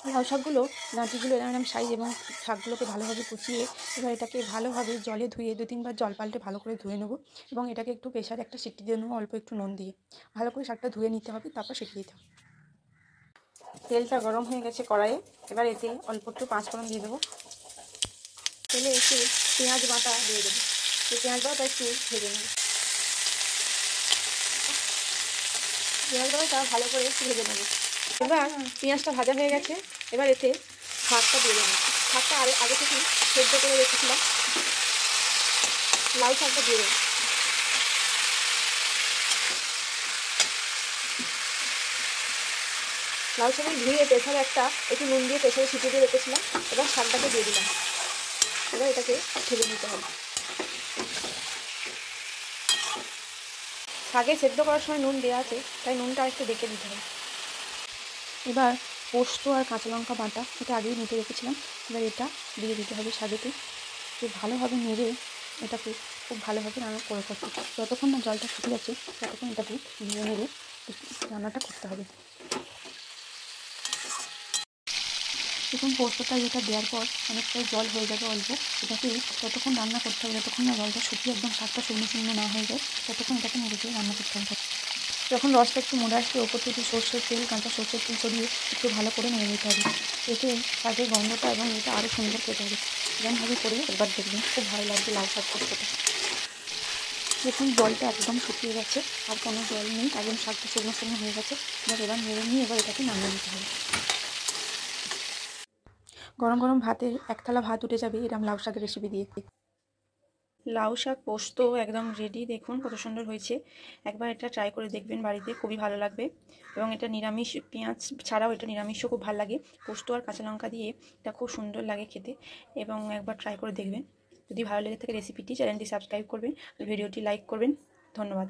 লাউ শাকগুলো ডাঁটিগুলো এরকম সাইজ এবং শাকগুলোকে ভালোভাবে কুচিয়ে এবার এটাকে ভালোভাবে জলে ধুয়ে 2-3 বার জল পাল্টে ভালো করে ধুয়ে নেব এবং এটাকে একটু প্রেসারে একটা সিটি দিয়ে নেবো অল্প একটু নুন দিয়ে। ভালো করে শাকটা ধুয়ে নিতে হবে, তারপর সিটি দিতে হবে। তেলটা গরম হয়ে গেছে কড়াইয়ে, এবার এতে অল্প একটু 5 ফোড়ন দিয়ে দেবো। তেলে একটু পেঁয়াজ বাটা দিয়ে দেবো, এই পেঁয়াজ বাটা একটু ভেজে নেব। পেঁয়াজ বাটাটা ভালো করে একটু ভেজে নেব। এবার পেঁয়াজটা ভাজা হয়ে গেছে, এবার এতে শাকটা দিয়ে দেবো। শাকটা আগে থেকে সেদ্ধ করে রেখেছিলাম, লাউ শাকটা দিয়ে দেবো। লাউ শাকটা ধুয়ে প্রেসারে একটু নুন দিয়ে প্রেসারে সিটি দিয়ে রেখেছিলাম, এবার শাকটাকে দিয়ে দিলাম। এবার এটাকে ভেজে নিতে হবে। শাকে সেদ্ধ করার সময় নুন দেওয়া আছে, তাই নুনটা একটু দেখে দিতে হবে। এবার পোস্ত আর কাঁচা লঙ্কা বাটা এটা আগেই মেখে রেখেছিলাম, এবার এটা দিয়ে দিতে হবে শাকেতে। ভালোভাবে নেড়ে এটাকে খুব ভালোভাবে রান্না করতে হবে। যতক্ষণ না জলটা শুকিয়ে যাচ্ছে ততক্ষণ এটাকে নেড়ে রান্নাটা করতে হবে। দেখুন পোস্তটা যেটা দেওয়ার পর অনেকটাই জল হয়ে যাবে অল্প, এটাকে ততক্ষণ রান্না করতে হবে যতক্ষণ না জলটা শুকিয়ে একদম শাকটা শুকনো শুকনো না হয়ে যায়, ততক্ষণ এটাকে নেড়ে দিয়ে রান্না করতে হবে। যখন রসটা একটু মরে আসবে ওপর থেকে সর্ষের তেল, কাঁচা সর্ষের তেল ছড়িয়ে একটু ভালো করে নেড়ে নিতে হবে। এতে শাকের গন্ধটা এবং এটা আরও সুন্দর খেতে হবে। এরকমভাবে করে একবার দেখবেন, খুব ভালো লাগবে লাউ শাক পোস্তটা। দেখুন জলটা একদম শুকিয়ে গেছে, আর কোনো জল নেই, একদম শাকটা শুকনো শুকনো হয়ে গেছে। এবার নেড়ে নিয়ে এবার এটাকে নামিয়ে নিতে হবে। গরম গরম ভাতে এক থালা ভাত উঠে যাবে এরকম লাউ শাকের রেসিপি দিয়ে। লাউ শাক পোস্ত একদম রেডি, দেখুন কত সুন্দর হয়েছে। একবার এটা ট্রাই করে দেখবেন বাড়িতে, খুবই ভালো লাগবে। এবং এটা নিরামিষ, পেঁয়াজ ছাড়াও এটা নিরামিষও খুব ভালো লাগে। পোস্ত আর কাঁচা লঙ্কা দিয়ে এটা খুব সুন্দর লাগে খেতে, এবং একবার ট্রাই করে দেখবেন। যদি ভালো লেগে থাকে রেসিপিটি, চ্যানেলটি সাবস্ক্রাইব করবেন, ভিডিওটি লাইক করবেন। ধন্যবাদ।